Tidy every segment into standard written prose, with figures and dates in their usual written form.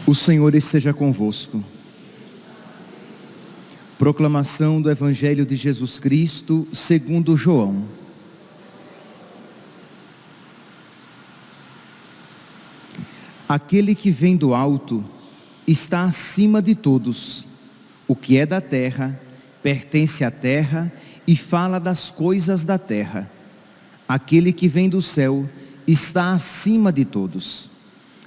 O Senhor esteja convosco. Proclamação do Evangelho de Jesus Cristo segundo João. Aquele que vem do alto está acima de todos. O que é da terra pertence à terra e fala das coisas da terra. Aquele que vem do céu está acima de todos.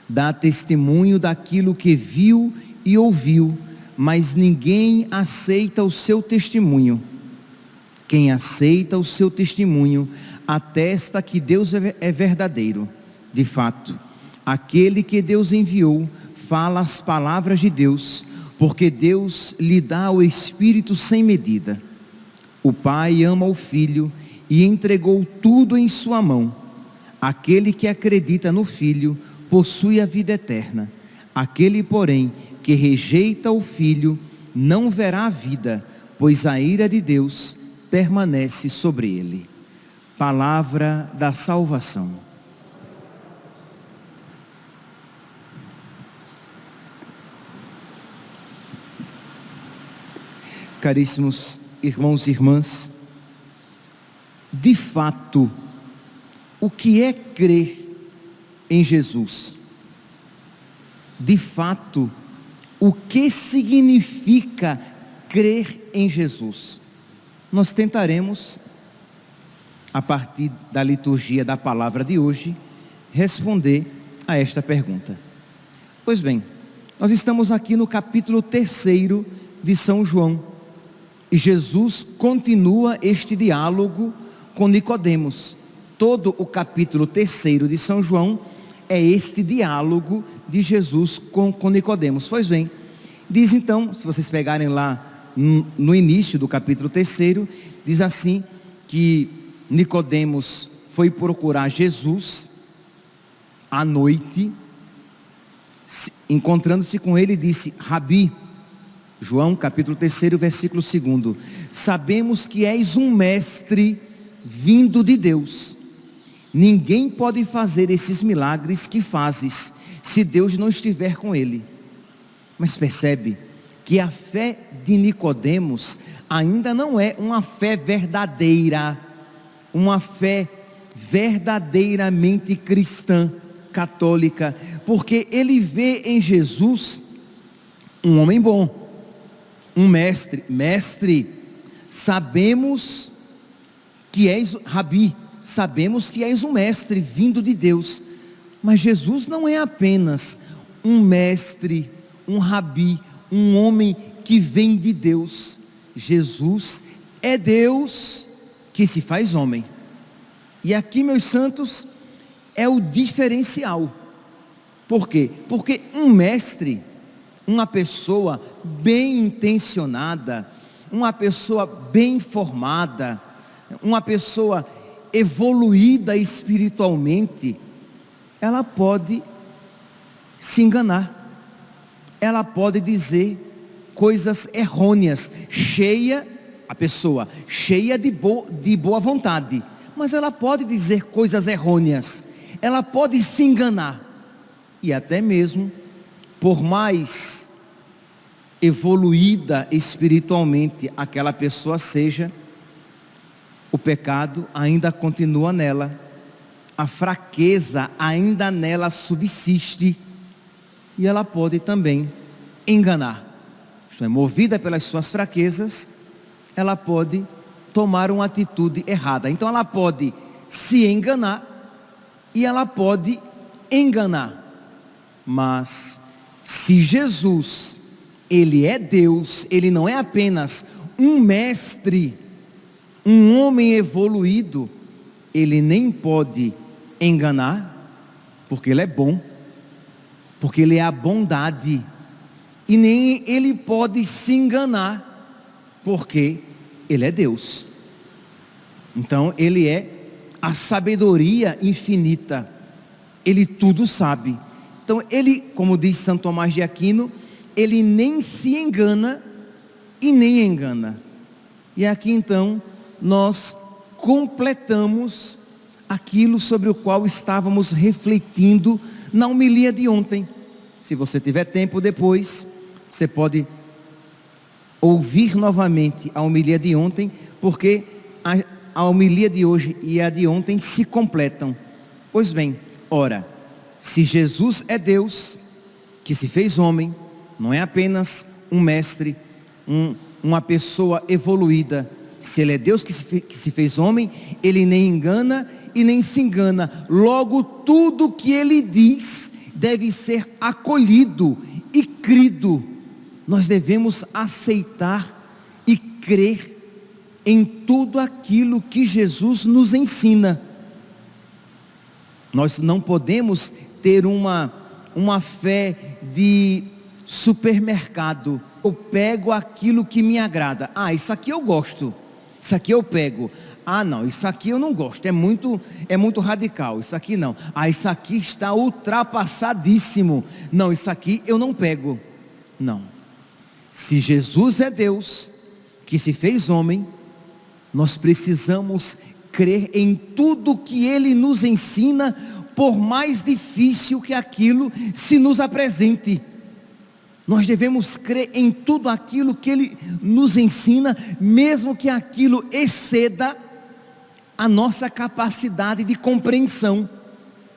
Dá testemunho daquilo que viu e ouviu, mas ninguém aceita o seu testemunho. Quem aceita o seu testemunho atesta que Deus é verdadeiro. De fato, aquele que Deus enviou fala as palavras de Deus, porque Deus lhe dá o Espírito sem medida. O Pai ama o Filho e entregou tudo em sua mão. Aquele que acredita no Filho possui a vida eterna. Aquele, porém, que rejeita o Filho não verá a vida, pois a ira de Deus permanece sobre ele. Palavra da salvação. Caríssimos irmãos e irmãs, de fato, o que é crer em Jesus? De fato, o que significa crer em Jesus? Nós tentaremos, a partir da liturgia da palavra de hoje, responder a esta pergunta. Pois bem, nós estamos aqui no capítulo 3 de São João, e Jesus continua este diálogo com Nicodemos. Todo o capítulo 3 de São João é este diálogo de Jesus com Nicodemos. Pois bem, diz então, se vocês pegarem lá no início do capítulo 3, diz assim, que Nicodemos foi procurar Jesus à noite, encontrando-se com ele, disse: Rabi, João capítulo 3, versículo 2, sabemos que és um mestre vindo de Deus. Ninguém pode fazer esses milagres que fazes, se Deus não estiver com ele. Mas percebe que a fé de Nicodemos ainda não é uma fé verdadeira, uma fé verdadeiramente cristã, católica, porque ele vê em Jesus um homem bom, um mestre, sabemos que és Rabi, sabemos que és um mestre vindo de Deus. Mas Jesus não é apenas um mestre, um rabi, um homem que vem de Deus. Jesus é Deus que se faz homem. E aqui, meus santos, é o diferencial. Por quê? Porque um mestre, uma pessoa bem intencionada, uma pessoa bem formada, uma pessoa evoluída espiritualmente, ela pode se enganar, ela pode dizer coisas errôneas, a pessoa cheia de boa vontade, mas ela pode dizer coisas errôneas, ela pode se enganar, e até mesmo, por mais evoluída espiritualmente aquela pessoa seja, o pecado ainda continua nela, a fraqueza ainda nela subsiste, e ela pode também enganar. Isto é, movida pelas suas fraquezas, ela pode tomar uma atitude errada. Então ela pode se enganar e ela pode enganar. Mas se Jesus, ele é Deus, ele não é apenas um mestre, um homem evoluído, ele nem pode enganar, porque ele é bom, porque ele é a bondade, e nem ele pode se enganar, porque ele é Deus. Então ele é a sabedoria infinita, ele tudo sabe. Então ele, como diz Santo Tomás de Aquino, ele nem se engana e nem engana. E aqui então nós completamos aquilo sobre o qual estávamos refletindo na homilia de ontem. Se você tiver tempo depois, você pode ouvir novamente a homilia de ontem, porque a homilia de hoje e a de ontem se completam. Pois bem, ora, se Jesus é Deus, que se fez homem, não é apenas um mestre, uma pessoa evoluída. Se Ele é Deus que se fez homem, Ele nem engana e nem se engana. Logo, tudo que Ele diz deve ser acolhido e crido. Nós devemos aceitar e crer em tudo aquilo que Jesus nos ensina. Nós não podemos ter uma fé de supermercado. Eu pego aquilo que me agrada. Isso aqui eu gosto, isso aqui eu pego. Não, isso aqui eu não gosto, é muito radical, isso aqui não. Isso aqui está ultrapassadíssimo. Não, isso aqui eu não pego. Não. Se Jesus é Deus, que se fez homem, nós precisamos crer em tudo que Ele nos ensina, por mais difícil que aquilo se nos apresente. Nós devemos crer em tudo aquilo que Ele nos ensina, mesmo que aquilo exceda a nossa capacidade de compreensão.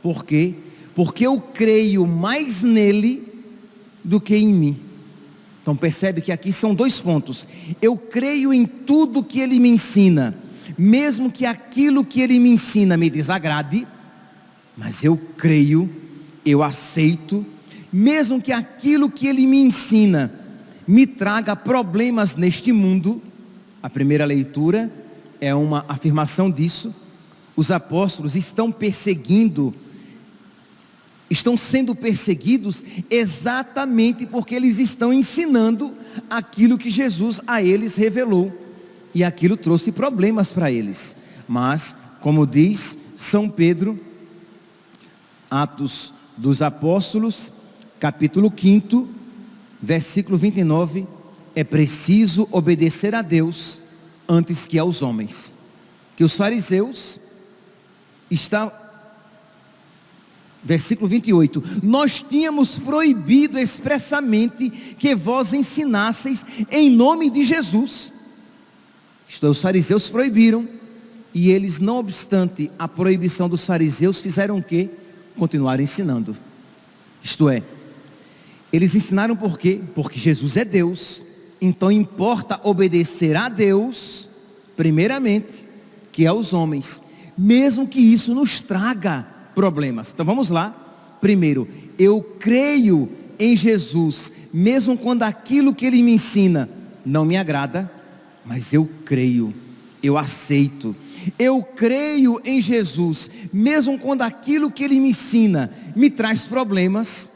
Por quê? Porque eu creio mais nele do que em mim. Então percebe que aqui são dois pontos. Eu creio em tudo que Ele me ensina, mesmo que aquilo que Ele me ensina me desagrade, mas eu creio, eu aceito, mesmo que aquilo que Ele me ensina me traga problemas neste mundo. A primeira leitura é uma afirmação disso. Os apóstolos estão sendo perseguidos exatamente porque eles estão ensinando aquilo que Jesus a eles revelou, e aquilo trouxe problemas para eles. Mas, como diz São Pedro, Atos dos Apóstolos, capítulo 5, versículo 29, é preciso obedecer a Deus antes que aos homens. Que os fariseus versículo 28, nós tínhamos proibido expressamente que vós ensinasseis em nome de Jesus. Isto é, os fariseus proibiram, e eles, não obstante a proibição dos fariseus, fizeram o quê? Continuaram ensinando. Isto é, eles ensinaram por quê? Porque Jesus é Deus, então importa obedecer a Deus primeiramente, que aos homens, mesmo que isso nos traga problemas. Então vamos lá. Primeiro, eu creio em Jesus, mesmo quando aquilo que Ele me ensina não me agrada, mas eu creio, eu aceito. Eu creio em Jesus, mesmo quando aquilo que Ele me ensina me traz problemas,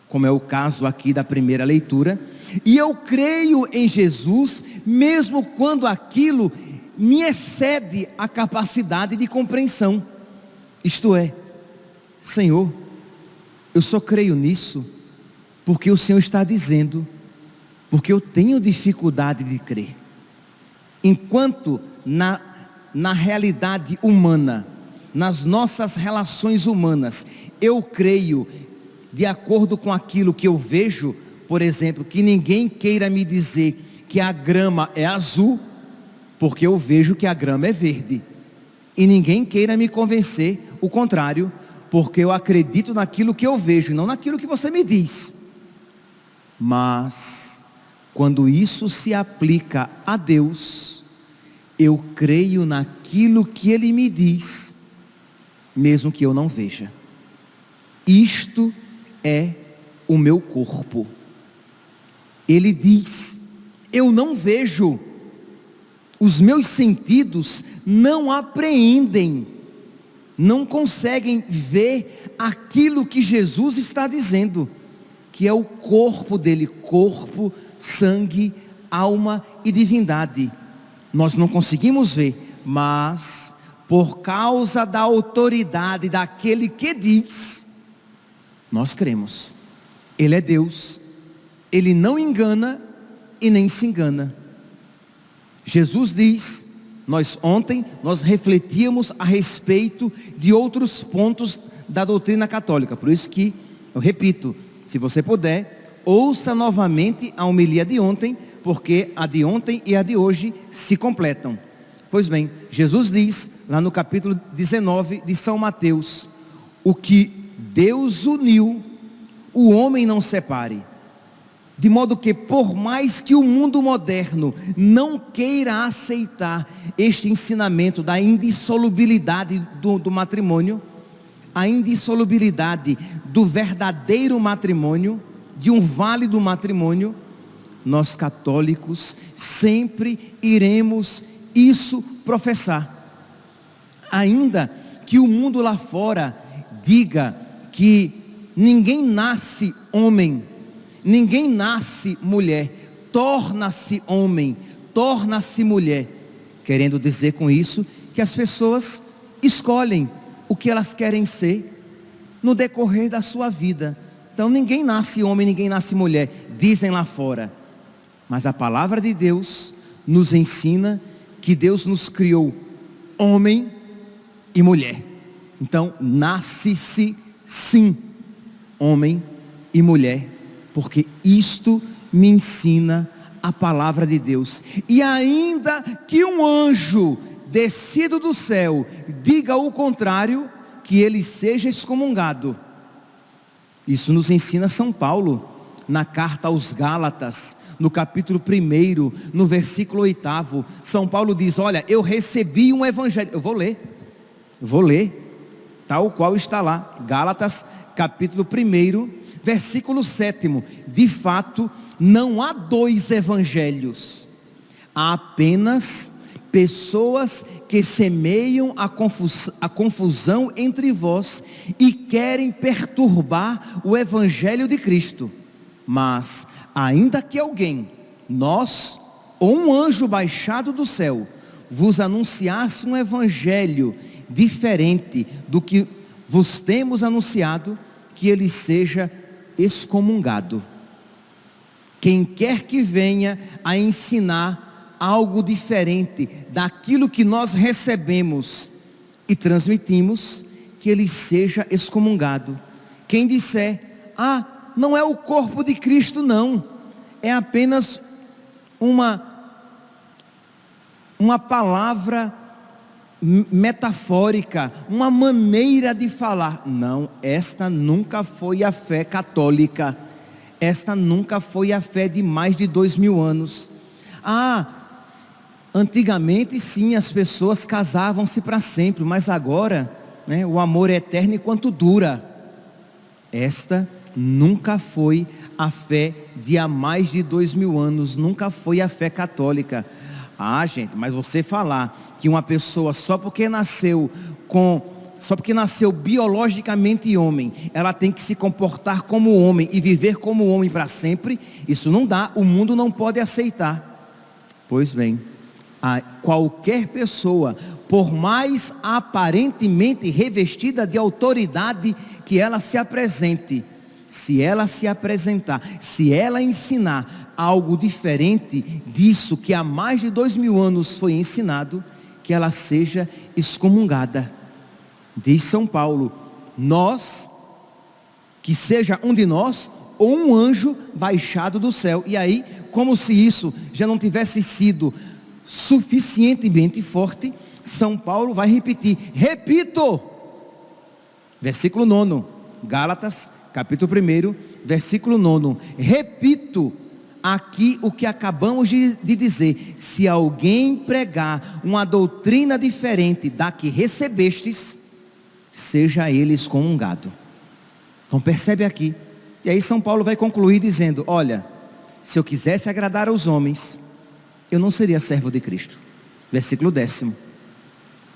como é o caso aqui da primeira leitura. E eu creio em Jesus, mesmo quando aquilo me excede a capacidade de compreensão. Isto é, Senhor, eu só creio nisso porque o Senhor está dizendo, porque eu tenho dificuldade de crer. Enquanto na realidade humana, nas nossas relações humanas, eu creio de acordo com aquilo que eu vejo. Por exemplo, que ninguém queira me dizer que a grama é azul, porque eu vejo que a grama é verde. E ninguém queira me convencer o contrário, porque eu acredito naquilo que eu vejo, não naquilo que você me diz. Mas, quando isso se aplica a Deus, eu creio naquilo que Ele me diz, mesmo que eu não veja. Isto é o meu corpo. Ele diz, eu não vejo, os meus sentidos não apreendem, não conseguem ver aquilo que Jesus está dizendo, que é o corpo dele, corpo, sangue, alma e divindade. Nós não conseguimos ver, mas por causa da autoridade daquele que diz, nós cremos. Ele é Deus, Ele não engana e nem se engana. Jesus diz, ontem nós refletíamos a respeito de outros pontos da doutrina católica. Por isso que, eu repito, se você puder, ouça novamente a homilia de ontem, porque a de ontem e a de hoje se completam. Pois bem, Jesus diz, lá no capítulo 19 de São Mateus, o que Deus uniu, o homem não separe. De modo que, por mais que o mundo moderno não queira aceitar este ensinamento da indissolubilidade do matrimônio, a indissolubilidade do verdadeiro matrimônio, de um válido matrimônio, nós católicos sempre iremos isso professar. Ainda que o mundo lá fora diga que ninguém nasce homem, ninguém nasce mulher, torna-se homem, torna-se mulher, querendo dizer com isso que as pessoas escolhem o que elas querem ser no decorrer da sua vida. Então ninguém nasce homem, ninguém nasce mulher, dizem lá fora. Mas a palavra de Deus nos ensina que Deus nos criou homem e mulher. Então nasce-se sim homem e mulher, porque isto me ensina a palavra de Deus. E ainda que um anjo descido do céu diga o contrário, que ele seja excomungado. Isso nos ensina São Paulo, na carta aos Gálatas, no capítulo 1, no versículo 8, São Paulo diz, olha, eu recebi um evangelho, eu vou ler, tal qual está lá, Gálatas, capítulo 1, versículo 7, de fato, não há dois evangelhos, há apenas pessoas que semeiam a confusão entre vós e querem perturbar o evangelho de Cristo. Mas, ainda que alguém, nós, ou um anjo baixado do céu, vos anunciasse um evangelho diferente do que vos temos anunciado, que ele seja excomungado. Quem quer que venha a ensinar algo diferente daquilo que nós recebemos e transmitimos, que ele seja excomungado. Quem disser, não é o corpo de Cristo não, é apenas uma palavra metafórica, uma maneira de falar. Não, esta nunca foi a fé católica, esta nunca foi a fé de mais de 2000 anos. Antigamente sim, as pessoas casavam-se para sempre, mas agora, o amor é eterno enquanto dura. Esta nunca foi a fé de há mais de 2000 anos, nunca foi a fé católica. Gente, mas você falar que uma pessoa só porque nasceu biologicamente homem, ela tem que se comportar como homem e viver como homem para sempre, isso não dá, o mundo não pode aceitar. Pois bem, qualquer pessoa, por mais aparentemente revestida de autoridade que ela se apresente, se ela se apresentar, se ela ensinar algo diferente disso que há mais de 2000 anos foi ensinado, que ela seja excomungada. Diz São Paulo, que seja um de nós, ou um anjo baixado do céu. E aí, como se isso já não tivesse sido suficientemente forte, São Paulo vai repetir, repito, versículo 9, Gálatas, capítulo 1, versículo 9, repito aqui o que acabamos de dizer, se alguém pregar uma doutrina diferente da que recebestes, seja ele excomungado. Então percebe aqui, e aí São Paulo vai concluir dizendo, olha, se eu quisesse agradar aos homens, eu não seria servo de Cristo. Versículo 10,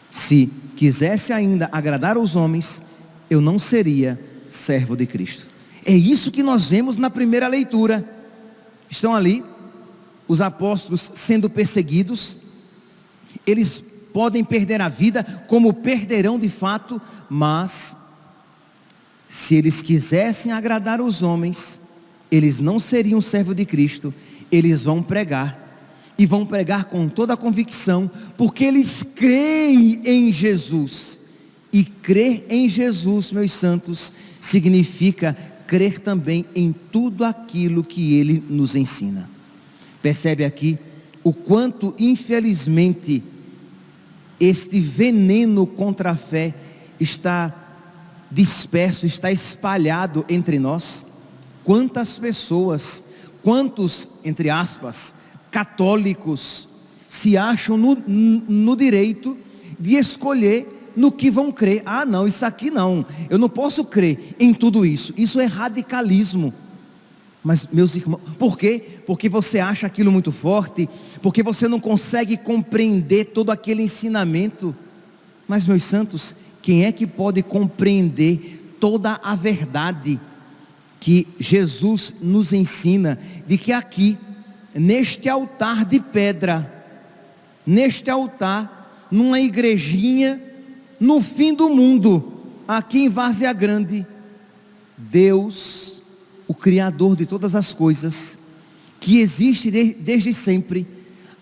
se quisesse ainda agradar aos homens, eu não seria servo de Cristo. É isso que nós vemos na primeira leitura. Estão ali os apóstolos sendo perseguidos, eles podem perder a vida, como perderão de fato, mas se eles quisessem agradar os homens, eles não seriam servos de Cristo, eles vão pregar, e vão pregar com toda a convicção, porque eles creem em Jesus. E crer em Jesus, meus santos, significa crer também em tudo aquilo que Ele nos ensina. Percebe aqui o quanto, infelizmente, este veneno contra a fé está disperso, está espalhado entre nós. Quantas pessoas, quantos, entre aspas, católicos, se acham no direito de escolher no que vão crer. Ah não, isso aqui não, eu não posso crer em tudo isso, isso é radicalismo. Mas meus irmãos, por quê? Porque você acha aquilo muito forte, porque você não consegue compreender todo aquele ensinamento. Mas meus santos, quem é que pode compreender toda a verdade que Jesus nos ensina, de que aqui, neste altar de pedra, neste altar, numa igrejinha, no fim do mundo, aqui em Várzea Grande, Deus, o Criador de todas as coisas, que existe desde sempre,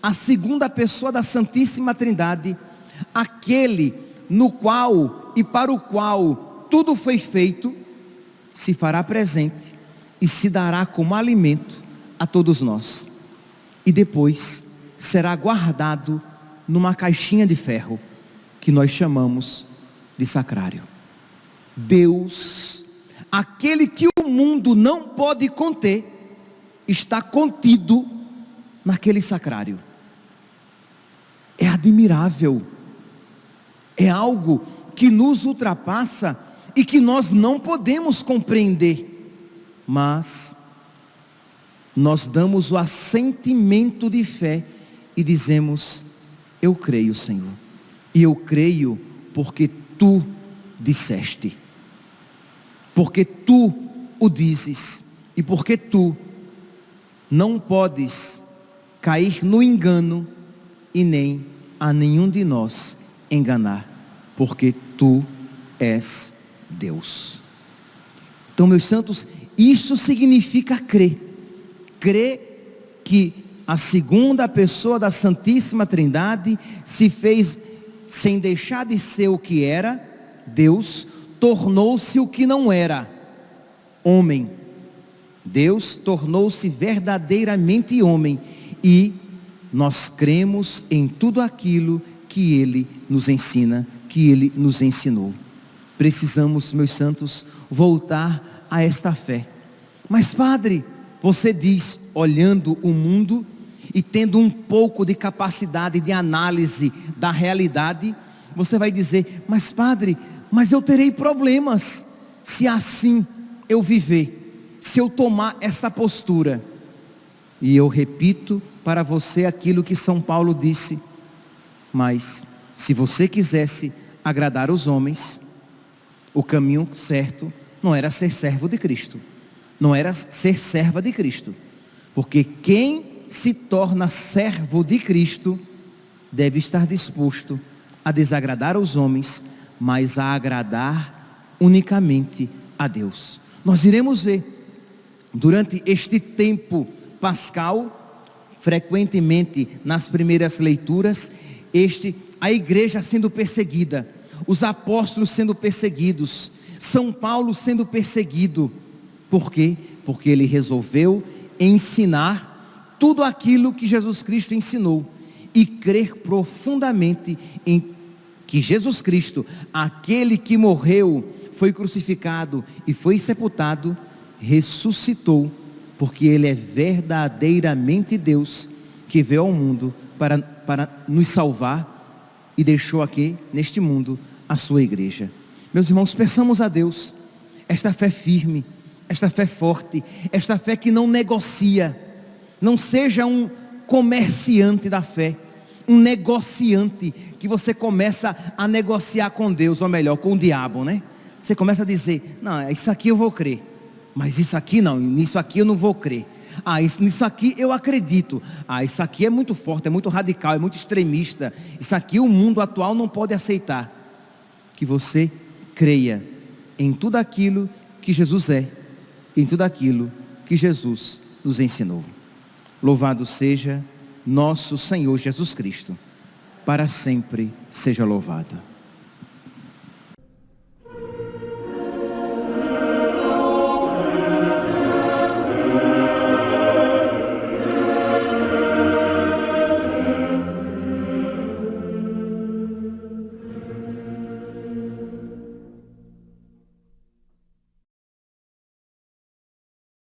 a segunda pessoa da Santíssima Trindade, aquele no qual e para o qual tudo foi feito, se fará presente e se dará como alimento a todos nós, e depois será guardado numa caixinha de ferro, que nós chamamos de sacrário. Deus, aquele que o mundo não pode conter, está contido naquele sacrário. É admirável, é algo que nos ultrapassa e que nós não podemos compreender, mas nós damos o assentimento de fé e dizemos: eu creio, Senhor, e eu creio porque Tu disseste, porque Tu o dizes, e porque Tu não podes cair no engano e nem a nenhum de nós enganar, porque Tu és Deus. Então, meus santos, isso significa crer que a segunda pessoa da Santíssima Trindade se fez, sem deixar de ser o que era, Deus, tornou-se o que não era, homem. Deus tornou-se verdadeiramente homem, e nós cremos em tudo aquilo que Ele nos ensina, que Ele nos ensinou. Precisamos, meus santos, voltar a esta fé. Mas padre, você diz, olhando o mundo e tendo um pouco de capacidade de análise da realidade, você vai dizer: mas padre, mas eu terei problemas se assim eu viver, se eu tomar essa postura. E eu repito para você aquilo que São Paulo disse: mas se você quisesse agradar os homens, o caminho certo não era ser servo de Cristo, não era ser serva de Cristo, porque quem se torna servo de Cristo deve estar disposto a desagradar os homens, mas a agradar unicamente a Deus. Nós iremos ver durante este tempo pascal, frequentemente nas primeiras leituras, a igreja sendo perseguida, os apóstolos sendo perseguidos, São Paulo sendo perseguido. Por quê? Porque ele resolveu ensinar tudo aquilo que Jesus Cristo ensinou e crer profundamente em que Jesus Cristo, aquele que morreu, foi crucificado e foi sepultado, ressuscitou, porque Ele é verdadeiramente Deus, que veio ao mundo para nos salvar e deixou aqui neste mundo a sua igreja. Meus irmãos, peçamos a Deus esta fé firme, esta fé forte, esta fé que não negocia. Não seja um comerciante da fé, um negociante, que você começa a negociar com Deus, ou melhor, com o diabo, né? Você começa a dizer: não, isso aqui eu vou crer, mas isso aqui não, nisso aqui eu não vou crer. Nisso aqui eu acredito. Isso aqui é muito forte, é muito radical, é muito extremista. Isso aqui o mundo atual não pode aceitar. Que você creia em tudo aquilo que Jesus é, em tudo aquilo que Jesus nos ensinou. Louvado seja nosso Senhor Jesus Cristo, para sempre seja louvado.